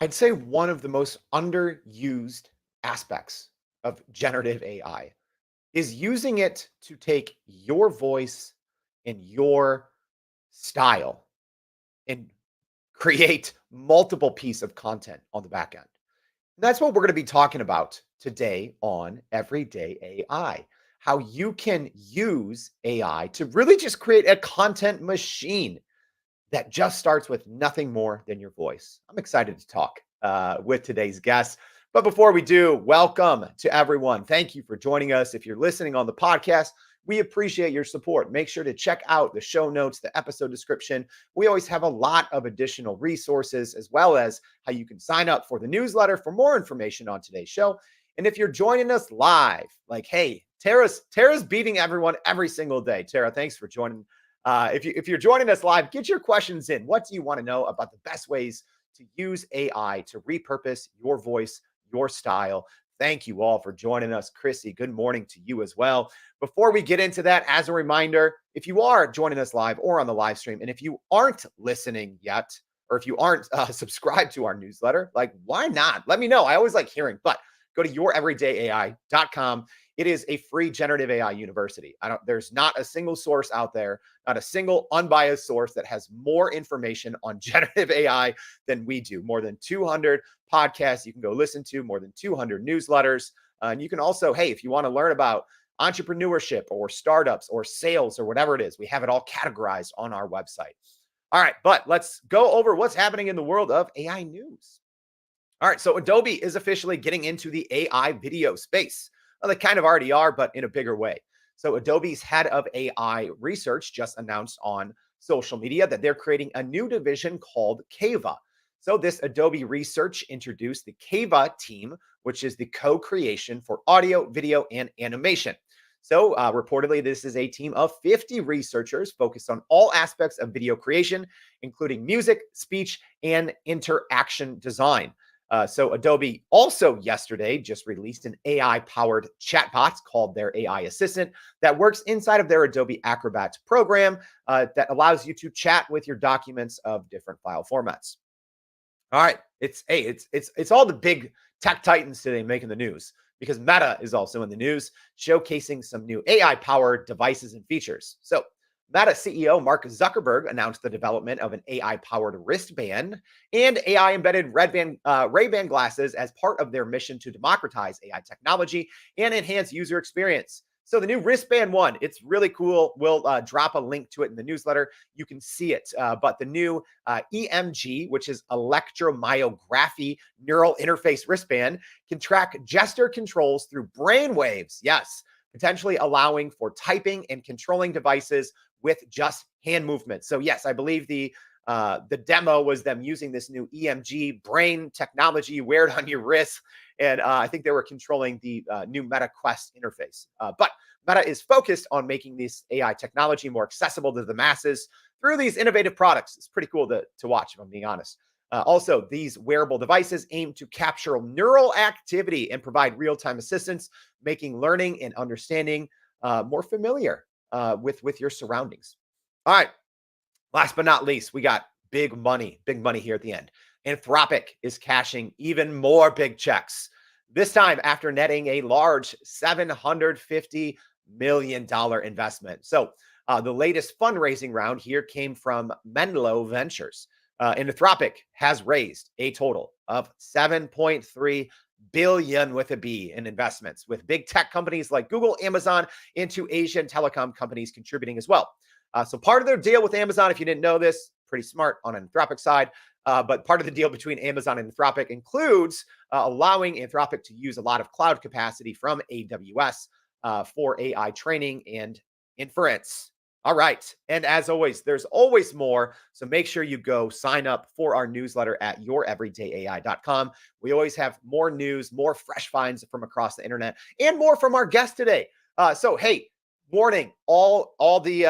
I'd say one of the most underused aspects of generative AI is using it to take your voice and your style and create multiple pieces of content on the back end. And that's what we're going to be talking about today on Everyday AI. How you can use AI to really just create a content machine that just starts with nothing more than your voice. I'm excited to talk with today's guest. But before we do, welcome to everyone. Thank you for joining us. If you're listening on the podcast, we appreciate your support. Make sure to check out the show notes, the episode description. We always have a lot of additional resources, as well as how you can sign up for the newsletter for more information on today's show. And if you're joining us live, like, hey, Tara's beating everyone every single day. Tara, thanks for joining. If you're joining us live, get your questions in. What do you want to know about the best ways to use AI to repurpose your voice, your style? Thank you all for joining us. Chrissy, good morning to you as well. Before we get into that, as a reminder, if you are joining us live or on the live stream, and if you aren't listening yet, or if you aren't subscribed to our newsletter, like, why not? Let me know. I always like hearing, but go to youreverydayai.com. It is a free generative AI university. There's not a single source out there, not a single unbiased source that has more information on generative AI than we do. More than 200 podcasts you can go listen to, more than 200 newsletters. And you can also, hey, if you want to learn about entrepreneurship or startups or sales or whatever it is, we have it all categorized on our website. All right, but let's go over what's happening in the world of AI news. All right, so Adobe is officially getting into the AI video space. Well, they kind of already are, but in a bigger way. So Adobe's head of AI research just announced on social media that they're creating a new division called Cava. So this Adobe research introduced the Cava team, which is the co-creation for audio, video, and animation. So reportedly, this is a team of 50 researchers focused on all aspects of video creation, including music, speech, and interaction design. So Adobe also yesterday just released an AI-powered chatbot called their AI Assistant that works inside of their Adobe Acrobat program that allows you to chat with your documents of different file formats. All right, it's all the big tech titans today making the news because Meta is also in the news, showcasing some new AI-powered devices and features. So Meta CEO Mark Zuckerberg announced the development of an AI-powered wristband and AI-embedded Ray-Ban glasses as part of their mission to democratize AI technology and enhance user experience. So the new wristband one, it's really cool. We'll drop a link to it in the newsletter. You can see it. But the new EMG, which is electromyography neural interface wristband, can track gesture controls through brain waves. Yes, potentially allowing for typing and controlling devices with just hand movement. So yes, I believe the demo was them using this new EMG brain technology you wear it on your wrist. And I think they were controlling the new Meta Quest interface. But Meta is focused on making this AI technology more accessible to the masses through these innovative products. It's pretty cool to watch, if I'm being honest. Also, these wearable devices aim to capture neural activity and provide real-time assistance, making learning and understanding more familiar with your surroundings. All right. Last but not least, we got big money here at the end. Anthropic is cashing even more big checks. This time after netting a large $750 million investment. So the latest fundraising round here came from Menlo Ventures. Anthropic has raised a total of 7.3 billion with a B in investments, with big tech companies like Google, Amazon, and two Asian telecom companies contributing as well. So part of their deal with Amazon, if you didn't know this, pretty smart on Anthropic side, but part of the deal between Amazon and Anthropic includes allowing Anthropic to use a lot of cloud capacity from AWS for AI training and inference. All right. And as always, there's always more. So make sure you go sign up for our newsletter at youreverydayai.com. We always have more news, more fresh finds from across the internet, and more from our guest today. So, hey, warning, all the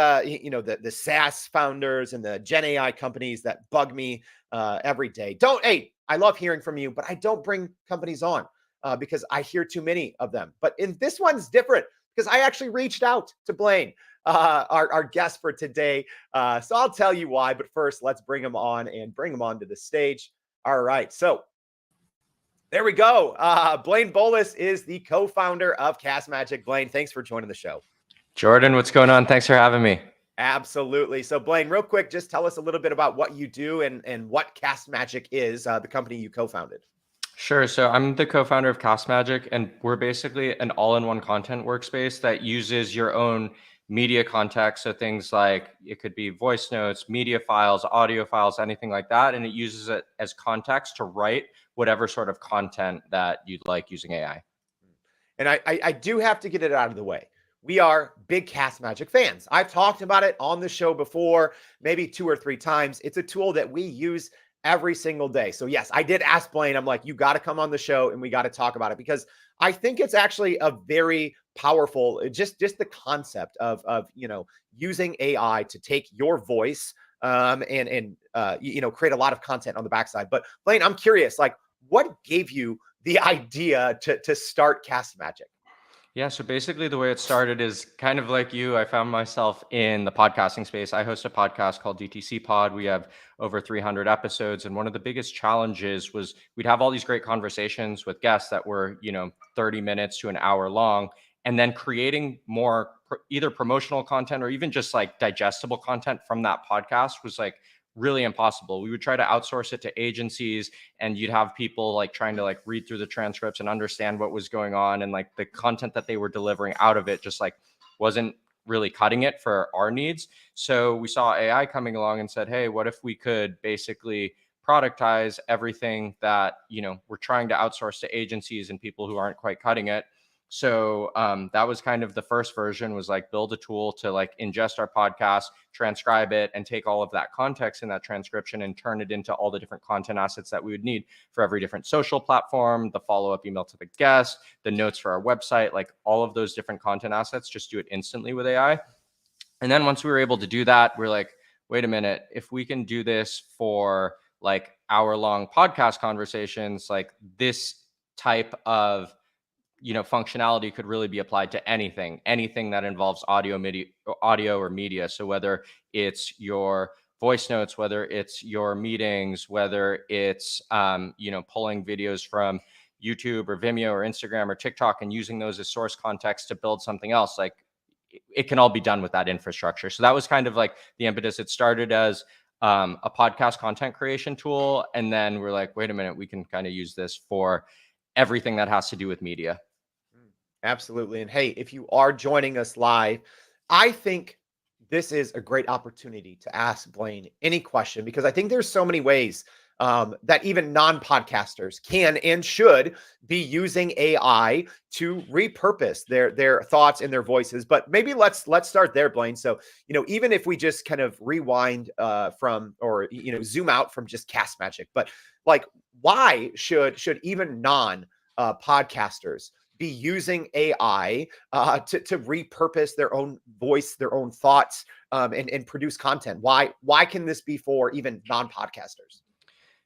the SaaS founders and the Gen AI companies that bug me every day. Hey, I love hearing from you, but I don't bring companies on because I hear too many of them. But in this one's different because I actually reached out to Blaine, our guest for today. So I'll tell you why. But first, let's bring him on to the stage. All right. So There we go. Blaine Bolus is the co-founder of Cast Magic. Blaine, thanks for joining the show. Jordan, what's going on? Thanks for having me. Absolutely. So, Blaine, real quick, just tell us a little bit about what you do and what Cast Magic is, the company you co-founded. Sure. So I'm the co-founder of Cast Magic, and we're basically an all-in-one content workspace that uses your own media context. So things like it could be voice notes, media files, audio files, anything like that. And it uses it as context to write whatever sort of content that you'd like using AI. And I do have to get it out of the way. We are big Cast Magic fans. I've talked about it on the show before, maybe 2 or 3 times. It's a tool that we use every single day. So yes, I did ask Blaine. I'm like, you got to come on the show and we got to talk about it because I think it's actually a very powerful, just the concept of using AI to take your voice and create a lot of content on the backside. But Blaine, I'm curious, like, what gave you the idea to start Cast Magic? Yeah, so basically the way it started is kind of like you. I found myself in the podcasting space. I host a podcast called DTC Pod. We have over 300 episodes. And one of the biggest challenges was we'd have all these great conversations with guests that were, 30 minutes to an hour long. And then creating more either promotional content or even just like digestible content from that podcast was like really impossible. We would try to outsource it to agencies, and you'd have people like trying to like read through the transcripts and understand what was going on, and like the content that they were delivering out of it just like wasn't really cutting it for our needs. So we saw AI coming along and said, hey, what if we could basically productize everything that we're trying to outsource to agencies and people who aren't quite cutting it. So that was kind of the first version, was like build a tool to like ingest our podcast, transcribe it, and take all of that context in that transcription and turn it into all the different content assets that we would need for every different social platform, the follow-up email to the guest, the notes for our website, like all of those different content assets, just do it instantly with AI. And then once we were able to do that, we're like, wait a minute, if we can do this for like hour-long podcast conversations, like this type of functionality could really be applied to anything that involves audio or media. So whether it's your voice notes, whether it's your meetings, whether it's pulling videos from YouTube or Vimeo or Instagram or TikTok and using those as source context to build something else, like it can all be done with that infrastructure. So that was kind of like the impetus. It started as a podcast content creation tool, and then we're like, wait a minute, we can kind of use this for everything that has to do with media. Absolutely. And hey, if you are joining us live, I think this is a great opportunity to ask Blaine any question because I think there's so many ways that even non-podcasters can and should be using AI to repurpose their thoughts and their voices. But maybe let's start there, Blaine. So even if we just kind of rewind from or zoom out from just Cast Magic, but like why should even non podcasters be using AI to repurpose their own voice, their own thoughts, and produce content? Why can this be for even non-podcasters?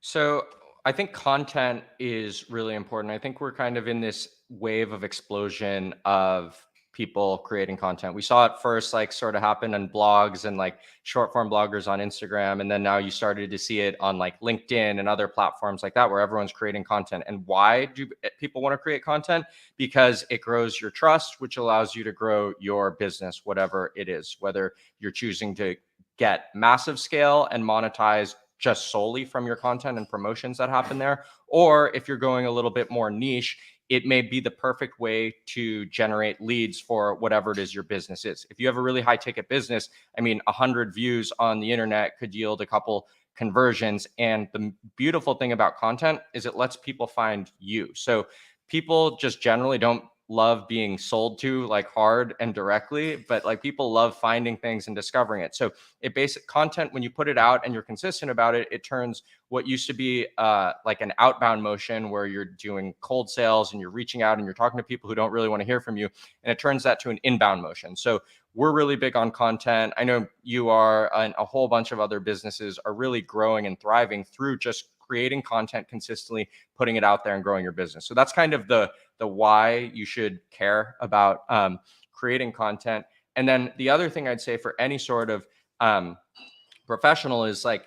So I think content is really important. I think we're kind of in this wave of explosion of people creating content. We saw it first like sort of happen on blogs and like short form bloggers on Instagram. And then now you started to see it on like LinkedIn and other platforms like that, where everyone's creating content. And why do people want to create content? Because it grows your trust, which allows you to grow your business, whatever it is, whether you're choosing to get massive scale and monetize just solely from your content and promotions that happen there. Or if you're going a little bit more niche, it may be the perfect way to generate leads for whatever it is your business is. If you have a really high ticket business, I mean, 100 views on the internet could yield a couple conversions. And the beautiful thing about content is it lets people find you. So people just generally don't love being sold to like hard and directly, but like people love finding things and discovering it. So it basic content, when you put it out and you're consistent about it, it turns what used to be like an outbound motion where you're doing cold sales and you're reaching out and you're talking to people who don't really want to hear from you, and it turns that to an inbound motion. So we're really big on content. I know you are, and a whole bunch of other businesses are really growing and thriving through just creating content consistently, putting it out there and growing your business. So that's kind of the why you should care about creating content. And then the other thing I'd say for any sort of professional is like,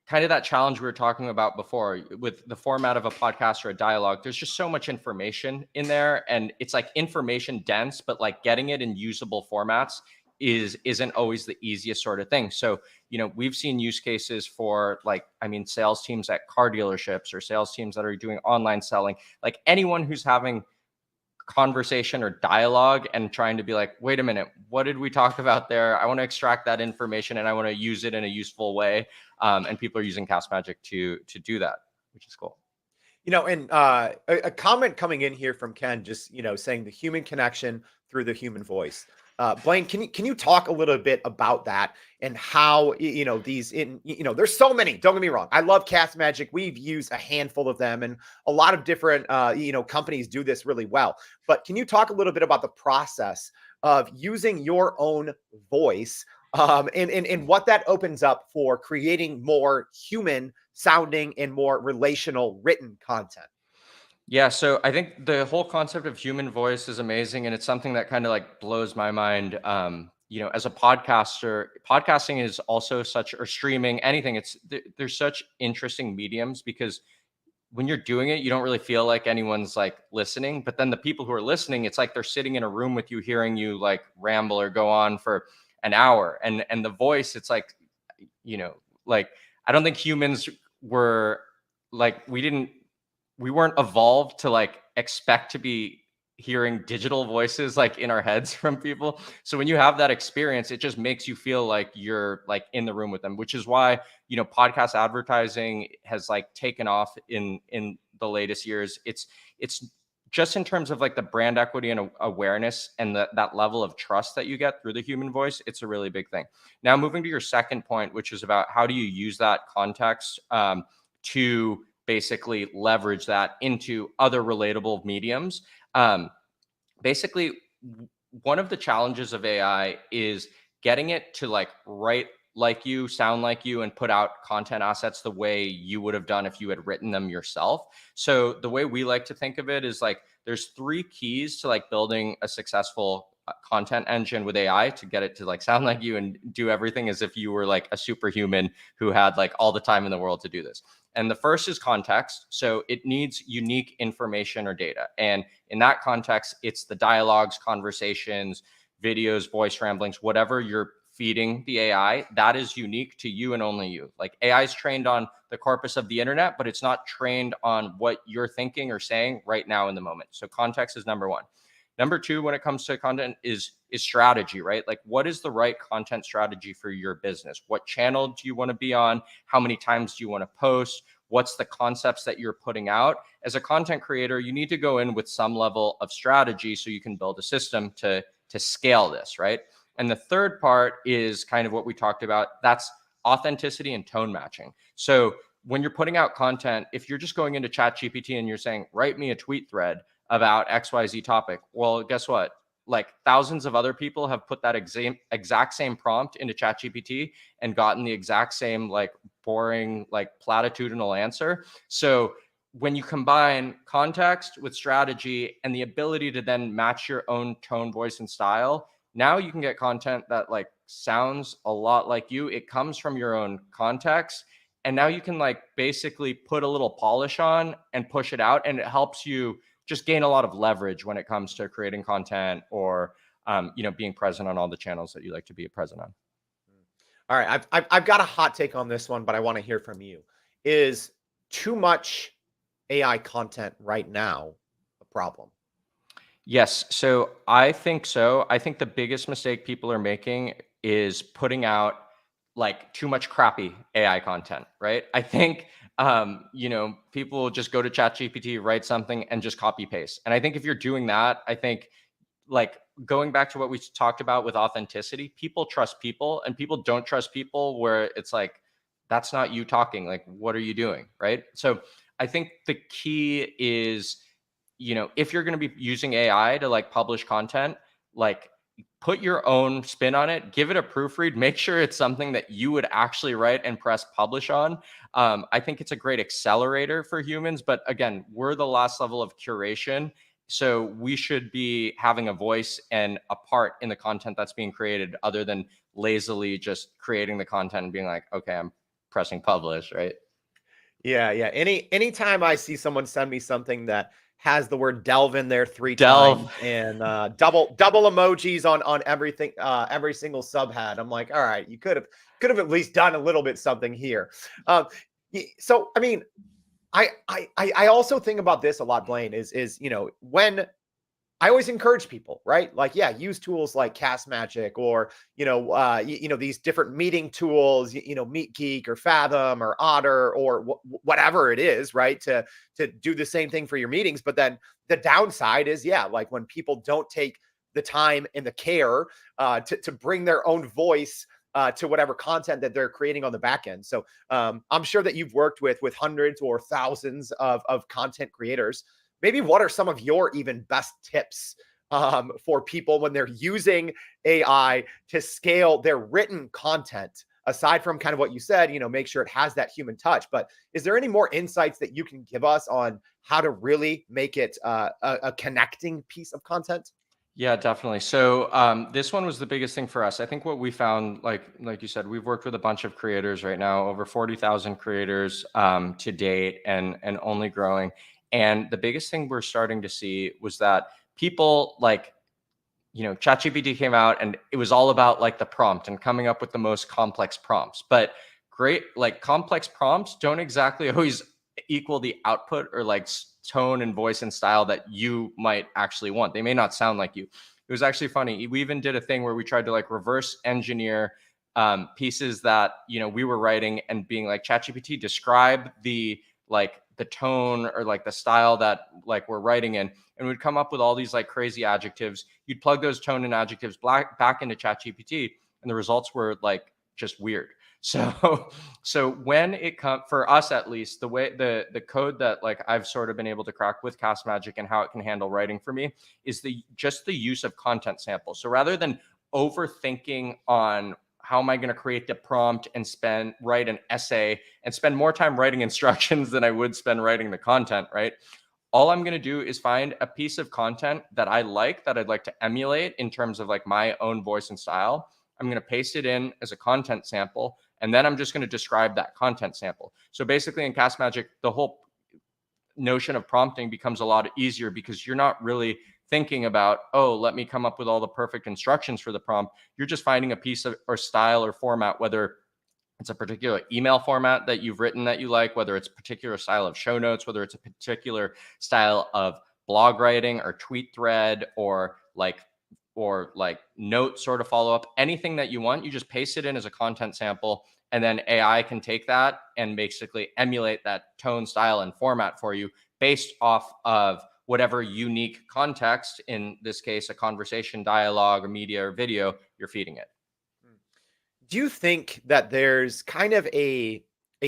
kind of that challenge we were talking about before with the format of a podcast or a dialogue. There's just so much information in there, and it's like information dense, but like getting it in usable formats isn't always the easiest sort of thing. So, we've seen use cases for, like, I mean, sales teams at car dealerships or sales teams that are doing online selling, like anyone who's having conversation or dialogue and trying to be like, wait a minute, what did we talk about there? I want to extract that information and I want to use it in a useful way. And people are using Cast Magic to do that, which is cool. And a comment coming in here from Ken, just saying the human connection through the human voice. Blaine, can you talk a little bit about that and how there's so many. Don't get me wrong, I love Cast Magic. We've used a handful of them, and a lot of different companies do this really well. But can you talk a little bit about the process of using your own voice, and what that opens up for creating more human sounding and more relational written content? Yeah, so I think the whole concept of human voice is amazing, and it's something that kind of like blows my mind. As a podcaster, podcasting is also such, or streaming, anything. There's such interesting mediums because when you're doing it, you don't really feel like anyone's like listening. But then the people who are listening, it's like they're sitting in a room with you, hearing you like ramble or go on for an hour. And the voice, it's like, you know, like I don't think humans were like we weren't evolved to like expect to be hearing digital voices like in our heads from people. So when you have that experience, it just makes you feel like you're like in the room with them, which is why, podcast advertising has like taken off in the latest years. It's just in terms of like the brand equity and awareness and that level of trust that you get through the human voice. It's a really big thing. Now, moving to your second point, which is about how do you use that context to basically leverage that into other relatable mediums. Basically, one of the challenges of AI is getting it to like write like you, sound like you, and put out content assets the way you would have done if you had written them yourself. So the way we like to think of it is like there's three keys to like building a successful content engine with AI to get it to like sound like you and do everything as if you were like a superhuman who had like all the time in the world to do this. And the first is context. So it needs unique information or data. And in that context, it's the dialogues, conversations, videos, voice ramblings, whatever you're feeding the AI, that is unique to you and only you. Like AI is trained on the corpus of the internet, but it's not trained on what you're thinking or saying right now in the moment. So context is number one. Number two, when it comes to content, is strategy, right? Like, what is the right content strategy for your business? What channel do you want to be on? How many times do you want to post? What's the concepts that you're putting out? As a content creator, you need to go in with some level of strategy so you can build a system to scale this, right? And the third part is kind of what we talked about. That's authenticity and tone matching. So when you're putting out content, if you're just going into ChatGPT and you're saying, write me a tweet thread about XYZ topic, well, guess what? Like thousands of other people have put that exact same prompt into ChatGPT and gotten the exact same like boring, like platitudinal answer. So when you combine context with strategy and the ability to then match your own tone, voice, and style, now you can get content that like sounds a lot like you. It comes from your own context. And now you can like basically put a little polish on and push it out. And it helps you just gain a lot of leverage when it comes to creating content or being present on all the channels that you like to be present on. All right, I've got a hot take on this one, but I want to hear from you. Is too much AI content right now a problem? Yes, so I think so. I think the biggest mistake people are making is putting out like too much crappy AI content, right? I think people will just go to ChatGPT, write something and just copy paste. And I think if you're doing that, I think like going back to what we talked about with authenticity, people trust people and people don't trust people where it's like that's not you talking, like what are you doing, right? So I think the key is if you're going to be using AI to like publish content, like put your own spin on it, give it a proofread, make sure it's something that you would actually write and press publish on. I think it's a great accelerator for humans, but again, we're the last level of curation. So we should be having a voice and a part in the content that's being created other than lazily just creating the content and being like, okay, I'm pressing publish, right? Yeah, yeah. Anytime I see someone send me something that has the word delve in there 3 times Delve. and double emojis on everything, every single subhead, I'm like, all right, you could have at least done a little bit something here. So I mean, I also think about this a lot, Blaine, is when I always encourage people, right? Like, yeah, use tools like Cast Magic or, these different meeting tools, MeetGeek or Fathom or Otter or whatever it is, right? To do the same thing for your meetings. But then the downside is, yeah, like when people don't take the time and the care to bring their own voice to whatever content that they're creating on the back end. So I'm sure that you've worked with hundreds or thousands of content creators. Maybe what are some of your even best tips for people when they're using AI to scale their written content? Aside from kind of what you said, make sure it has that human touch. But is there any more insights that you can give us on how to really make it a connecting piece of content? Yeah, definitely. So this one was the biggest thing for us. I think what we found, like you said, we've worked with a bunch of creators right now, over 40,000 creators to date, and only growing. And the biggest thing we're starting to see was that people like, ChatGPT came out and it was all about like the prompt and coming up with the most complex prompts. But great, like complex prompts don't exactly always equal the output or like tone and voice and style that you might actually want. They may not sound like you. It was actually funny. We even did a thing where we tried to like reverse engineer pieces that we were writing and being like, ChatGPT, describe the tone or like the style that like we're writing in, and we'd come up with all these like crazy adjectives. You'd plug those tone and adjectives back into ChatGPT, and the results were like just weird. So when it comes, for us at least, the way the code that like I've sort of been able to crack with Cast Magic and how it can handle writing for me is just the use of content samples. So rather than overthinking on how am I going to create the prompt and write an essay and spend more time writing instructions than I would spend writing the content, right? All I'm going to do is find a piece of content that I like, that I'd like to emulate in terms of like my own voice and style. I'm going to paste it in as a content sample, and then I'm just going to describe that content sample. So basically in Cast Magic, the whole notion of prompting becomes a lot easier because you're not really thinking about, oh, let me come up with all the perfect instructions for the prompt. You're just finding a piece of or style or format, whether it's a particular email format that you've written that you like, whether it's a particular style of show notes, whether it's a particular style of blog writing or tweet thread or like note sort of follow up, anything that you want, you just paste it in as a content sample. And then AI can take that and basically emulate that tone, style, and format for you based off of whatever unique context, in this case, a conversation, dialogue, or media or video, you're feeding it. Do you think that there's kind of a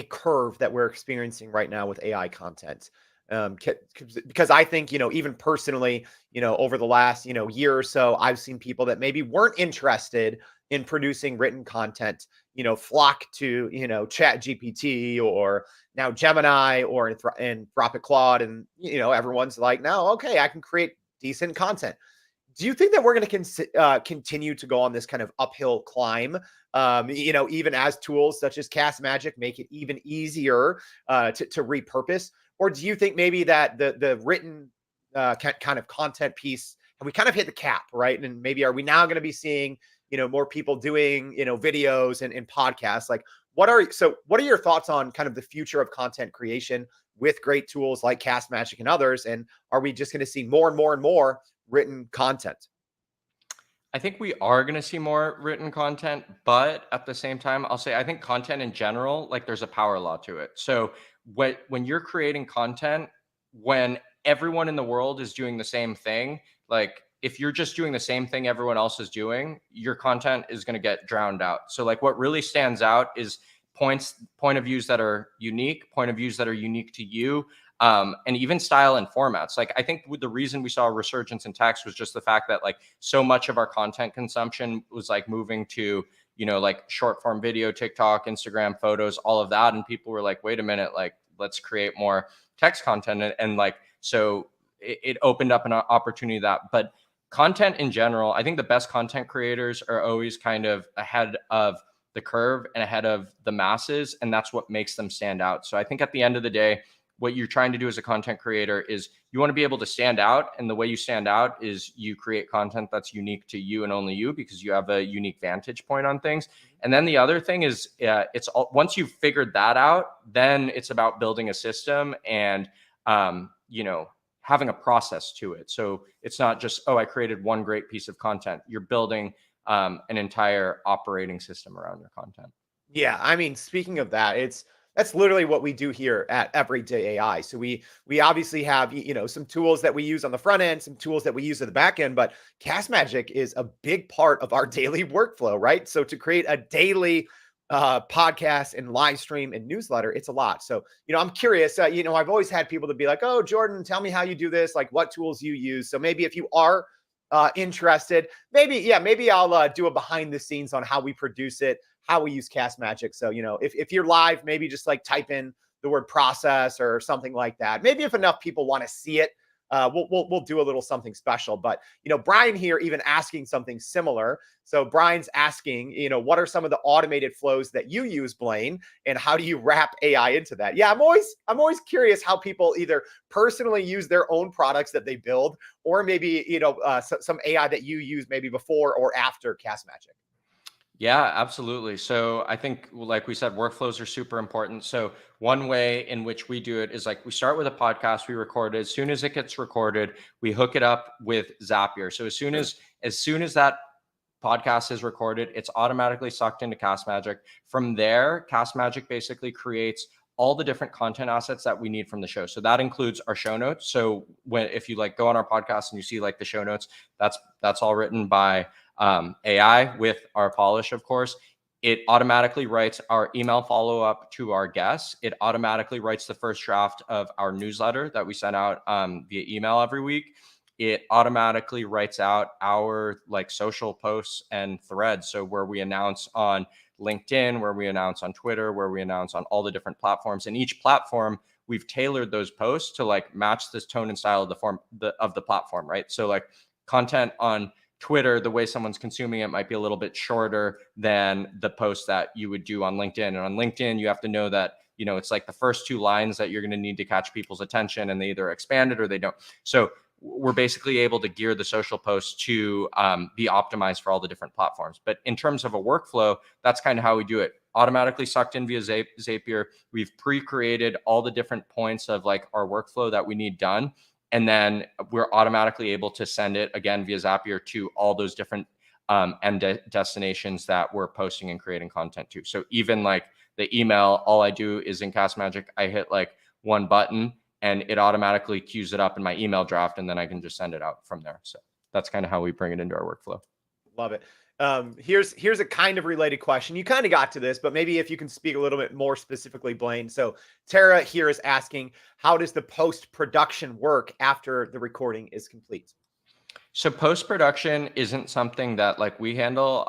curve that we're experiencing right now with AI content? Because I think, even personally, over the last, year or so, I've seen people that maybe weren't interested in producing written content, flock to, Chat GPT or now Gemini or Anthropic Claude. And, everyone's like, now, okay, I can create decent content. Do you think that we're going to continue to go on this kind of uphill climb? Even as tools such as Cast Magic make it even easier to repurpose, or do you think maybe that the written kind of content piece, and we kind of hit the cap, right? And maybe are we now going to be seeing more people doing videos and podcasts? Like, what are your thoughts on kind of the future of content creation with great tools like Cast Magic and others? And are we just going to see more and more and more written content? I think we are going to see more written content, but at the same time, I'll say I think content in general, like there's a power law to it. So when you're creating content, when everyone in the world is doing the same thing, like if you're just doing the same thing everyone else is doing, your content is going to get drowned out. So like what really stands out is point of views that are unique, point of views that are unique to you, and even style and formats. Like I think the reason we saw a resurgence in text was just the fact that like so much of our content consumption was like moving to like short form video, TikTok, Instagram, photos, all of that, and people were like, wait a minute, like let's create more text content, and like so it opened up an opportunity that. But content in general, I think the best content creators are always kind of ahead of the curve and ahead of the masses, and that's what makes them stand out. So I think at the end of the day, what you're trying to do as a content creator is you want to be able to stand out, and the way you stand out is you create content that's unique to you and only you, because you have a unique vantage point on things. And then the other thing is, it's all, once you've figured that out, then it's about building a system and having a process to it. So it's not just, oh, I created one great piece of content. You're building an entire operating system around your content. Yeah, I mean, speaking of that, that's literally what we do here at Everyday AI. So we obviously have some tools that we use on the front end, some tools that we use at the back end, but Cast Magic is a big part of our daily workflow, right? So to create a daily podcast and live stream and newsletter, it's a lot. So I'm curious. I've always had people to be like, "Oh, Jordan, tell me how you do this. Like, what tools you use." So maybe if you are interested, maybe I'll do a behind the scenes on how we produce it, how we use Cast Magic. So, if you're live, maybe just like type in the word process or something like that. Maybe if enough people want to see it, we'll do a little something special. But, Brian here even asking something similar. So Brian's asking, what are some of the automated flows that you use, Blaine, and how do you wrap AI into that? Yeah, I'm always curious how people either personally use their own products that they build, or maybe, some AI that you use maybe before or after Cast Magic. Yeah, absolutely. So I think, like we said, workflows are super important. So one way in which we do it is like we start with a podcast, we record it. As soon as it gets recorded, we hook it up with Zapier. So as soon as that podcast is recorded, it's automatically sucked into Cast Magic. From there, Cast Magic basically creates all the different content assets that we need from the show. So that includes our show notes. So if you like go on our podcast and you see like the show notes, that's all written by AI with our polish, of course. It automatically writes our email follow-up to our guests. It automatically writes the first draft of our newsletter that we send out via email every week. It automatically writes out our like social posts and threads. So where we announce on LinkedIn, where we announce on Twitter, where we announce on all the different platforms. And each platform, we've tailored those posts to like match this tone and style of the platform, right? So like content on Twitter, the way someone's consuming it might be a little bit shorter than the post that you would do on LinkedIn. And on LinkedIn, you have to know that, it's like the first two lines that you're going to need to catch people's attention, and they either expand it or they don't. So we're basically able to gear the social posts to be optimized for all the different platforms. But in terms of a workflow, that's kind of how we do it. Automatically sucked in via Zapier. We've pre-created all the different points of like our workflow that we need done. And then we're automatically able to send it again via Zapier to all those different end destinations that we're posting and creating content to. So even like the email, all I do is in Cast Magic, I hit like one button and it automatically queues it up in my email draft, and then I can just send it out from there. So that's kind of how we bring it into our workflow. Love it. Here's a kind of related question. You kind of got to this, but maybe if you can speak a little bit more specifically, Blaine. So Tara here is asking, how does the post-production work after the recording is complete? So post-production isn't something that like we handle.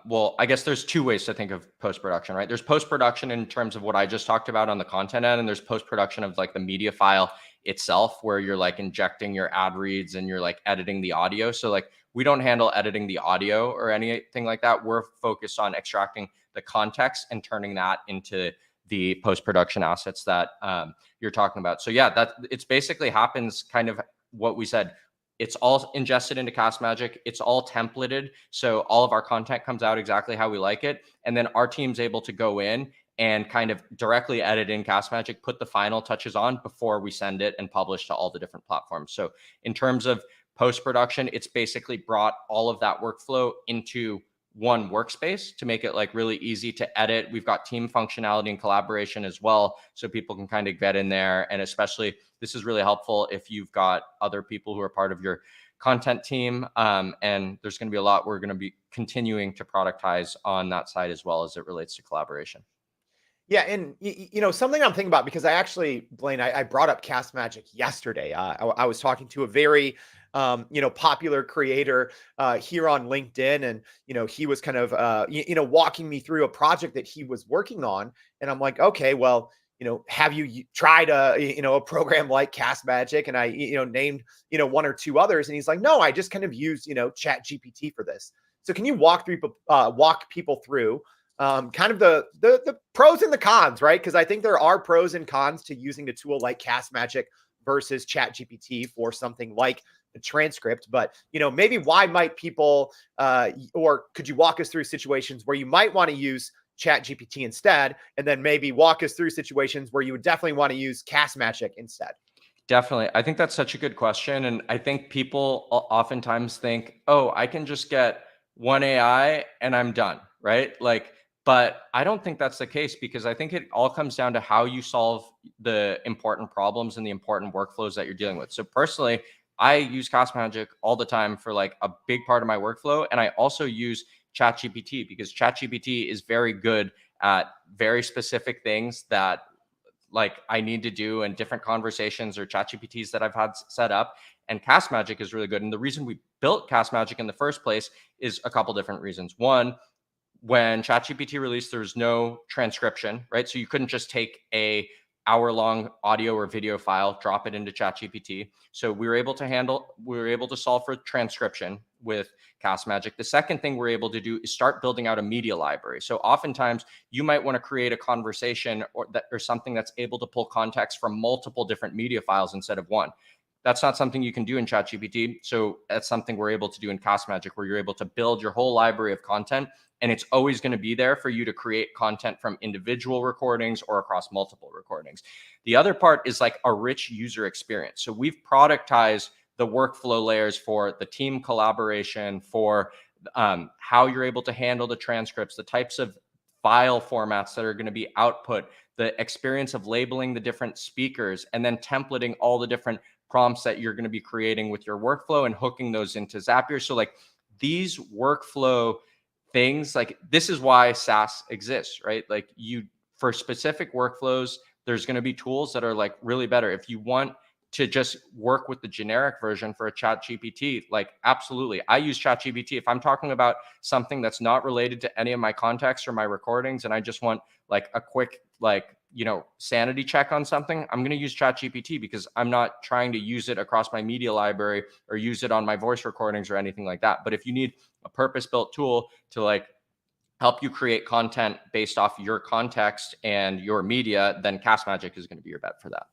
Well, I guess there's two ways to think of post-production, right? There's post-production in terms of what I just talked about on the content end, and there's post-production of like the media file itself, where you're like injecting your ad reads and you're like editing the audio. So like we don't handle editing the audio or anything like that. We're focused on extracting the context and turning that into the post-production assets that you're talking about. So yeah, that it's basically happens kind of what we said. It's all ingested into Cast Magic. It's all templated. So all of our content comes out exactly how we like it. And then our team's able to go in and kind of directly edit in Cast Magic, put the final touches on before we send it and publish to all the different platforms. So in terms of post-production, it's basically brought all of that workflow into one workspace to make it like really easy to edit. We've got team functionality and collaboration as well, so people can kind of get in there. And especially this is really helpful if you've got other people who are part of your content team. And there's going to be a lot we're going to be continuing to productize on that side as well as it relates to collaboration. Yeah, and something I'm thinking about, because I actually, Blaine, I brought up Cast Magic yesterday. I was talking to a very popular creator here on LinkedIn, and he was kind of walking me through a project that he was working on, and I'm like, okay, well, have you tried a program like Cast Magic? And I named one or two others, and he's like, no, I just kind of use Chat GPT for this. So can you walk people through kind of the pros and the cons, right? Because I think there are pros and cons to using a tool like Cast Magic versus Chat GPT for something like the transcript. But maybe why might people, or could you walk us through situations where you might want to use Chat GPT instead, and then maybe walk us through situations where you would definitely want to use Cast Magic instead? Definitely. I think that's such a good question. And I think people oftentimes think, oh, I can just get one AI and I'm done, right? Like, but I don't think that's the case, because I think it all comes down to how you solve the important problems and the important workflows that you're dealing with. So personally, I use Cast Magic all the time for like a big part of my workflow. And I also use ChatGPT because ChatGPT is very good at very specific things that like I need to do and different conversations or chat GPTs that I've had set up. And Cast Magic is really good. And the reason we built Cast Magic in the first place is a couple different reasons. One, when ChatGPT released, there was no transcription, right? So you couldn't just take a hour-long audio or video file, drop it into ChatGPT. So we were able to solve for transcription with Cast Magic. The second thing we're able to do is start building out a media library. So oftentimes you might want to create a conversation or something that's able to pull context from multiple different media files instead of one. That's not something you can do in ChatGPT. So that's something we're able to do in Cast Magic, where you're able to build your whole library of content, and it's always going to be there for you to create content from individual recordings or across multiple recordings. The other part is like a rich user experience. So we've productized the workflow layers for the team collaboration, for how you're able to handle the transcripts, the types of file formats that are going to be output, the experience of labeling the different speakers, and then templating all the different prompts that you're going to be creating with your workflow and hooking those into Zapier. So like these workflow things, like this is why SaaS exists, right? Like for specific workflows, there's going to be tools that are like really better. If you want to just work with the generic version for a chat GPT, like absolutely. I use chat GPT. If I'm talking about something that's not related to any of my contexts or my recordings, and I just want like a quick, sanity check on something, I'm going to use chat GPT because I'm not trying to use it across my media library or use it on my voice recordings or anything like that. But if you need a purpose-built tool to like help you create content based off your context and your media, then Cast Magic is going to be your bet for that.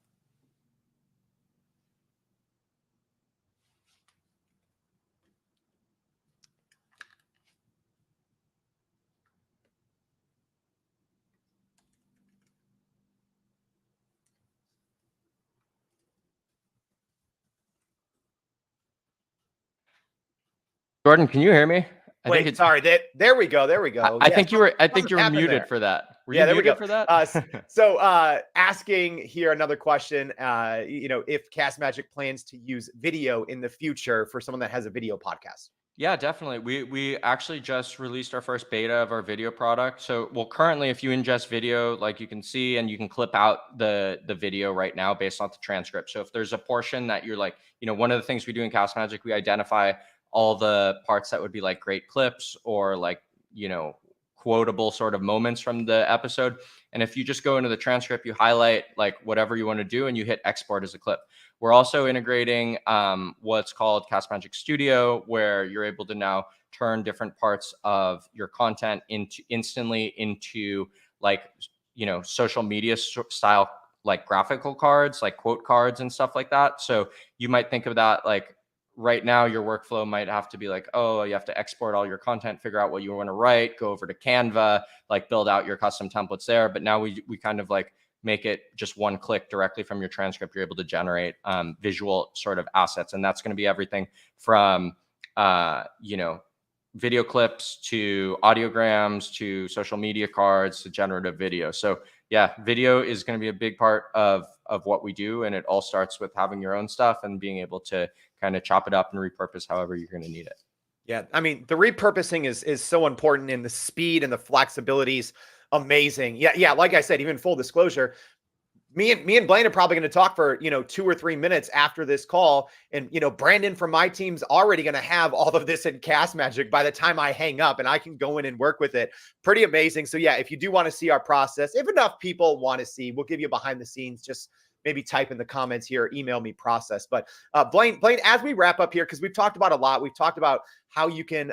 Jordan, can you hear me? Wait, sorry. There we go. There we go. I Yeah, think you were muted there for that. Were Yeah, you there we muted go. for that? So asking here another question, if Cast Magic plans to use video in the future for someone that has a video podcast. Yeah, definitely. We actually just released our first beta of our video product. So, well, currently, if you ingest video, like you can see, and you can clip out the video right now based on the transcript. So, if there's a portion that you're like, one of the things we do in Cast Magic, we identify all the parts that would be like great clips or like, quotable sort of moments from the episode. And if you just go into the transcript, you highlight like whatever you want to do, and you hit export as a clip. We're also integrating what's called Cast Magic Studio, where you're able to now turn different parts of your content instantly into like, social media style, like graphical cards, like quote cards and stuff like that. So you might think of that like right now your workflow might have to be like, oh, you have to export all your content, figure out what you want to write, go over to Canva, like build out your custom templates there. But now we kind of like make it just one click directly from your transcript. You're able to generate visual sort of assets. And that's going to be everything from, video clips to audiograms to social media cards to generative video. So yeah, video is going to be a big part of what we do. And it all starts with having your own stuff and being able to kind of chop it up and repurpose however you're going to need it. Yeah. I mean, the repurposing is so important, in the speed and the flexibilities. Amazing. Yeah. Like I said, even full disclosure, me and Blaine are probably going to talk for, 2 or 3 minutes after this call. And, Brandon from my team's already going to have all of this in Cast Magic by the time I hang up, and I can go in and work with it. Pretty amazing. So yeah, if you do want to see our process, if enough people want to see, we'll give you behind the scenes. Just maybe type in the comments here, email me process. But Blaine, as we wrap up here, because we've talked about a lot, we've talked about how you can,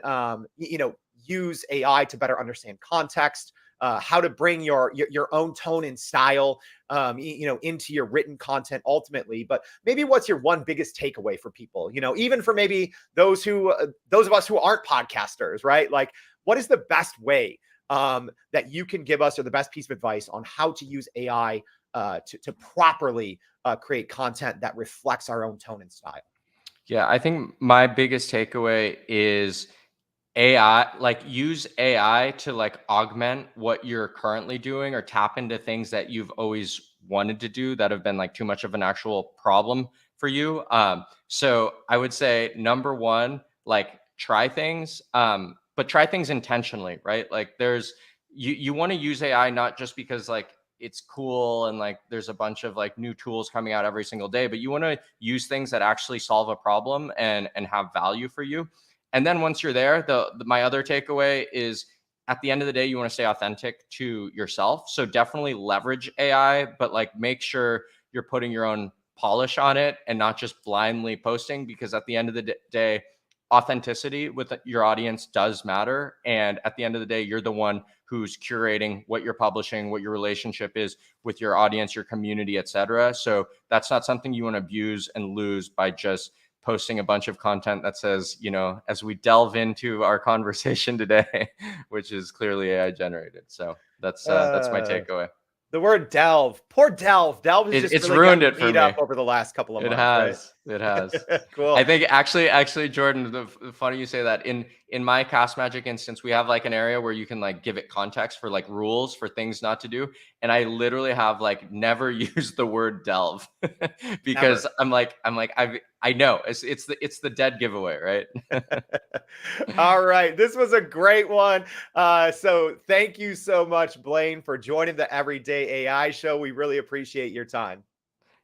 use AI to better understand context, how to bring your own tone and style, into your written content ultimately. But maybe what's your one biggest takeaway for people? Even for maybe those of us who aren't podcasters, right? Like, what is the best way that you can give us, or the best piece of advice on how to use AI to properly create content that reflects our own tone and style? Yeah, I think my biggest takeaway is AI, like use AI to like augment what you're currently doing or tap into things that you've always wanted to do that have been like too much of an actual problem for you. So I would say number one, like try things, but try things intentionally, right? Like you want to use AI not just because like it's cool and like there's a bunch of like new tools coming out every single day, but you want to use things that actually solve a problem and have value for you. And then once you're there, my other takeaway is at the end of the day, you want to stay authentic to yourself. So definitely leverage AI, but like make sure you're putting your own polish on it and not just blindly posting, because at the end of the day, authenticity with your audience does matter. And at the end of the day, you're the one who's curating what you're publishing, what your relationship is with your audience, your community, etc. So that's not something you want to abuse and lose by just posting a bunch of content that says, as we delve into our conversation today, which is clearly AI generated. So that's my takeaway. The word delve. Poor Delve. Delve has just It's really ruined gotten it for beat up me. over the last couple of It months, right? has. It has. Cool. I think actually, Jordan, funny you say that. In my Cast Magic instance, we have like an area where you can like give it context for like rules for things not to do, and I literally have like never used the word delve because Never. I know it's the dead giveaway, right? All right. This was a great one. So thank you so much, Blaine, for joining the Everyday AI Show. We really appreciate your time.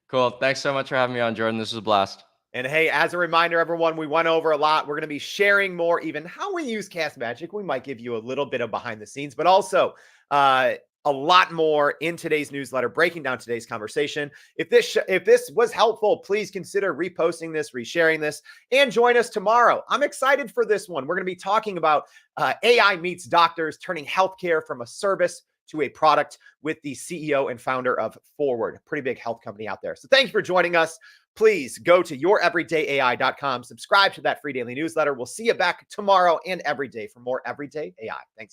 Cool. Thanks so much for having me on, Jordan. This was a blast. And hey, as a reminder, everyone, we went over a lot. We're going to be sharing more, even how we use Cast Magic. We might give you a little bit of behind the scenes, but also a lot more in today's newsletter, breaking down today's conversation. If this was helpful, please consider reposting this, resharing this, and join us tomorrow. I'm excited for this one. We're going to be talking about AI meets doctors, turning healthcare from a service to a product with the CEO and founder of Forward, a pretty big health company out there. So thank you for joining us. Please go to youreverydayai.com, subscribe to that free daily newsletter. We'll see you back tomorrow and every day for more Everyday AI. Thanks.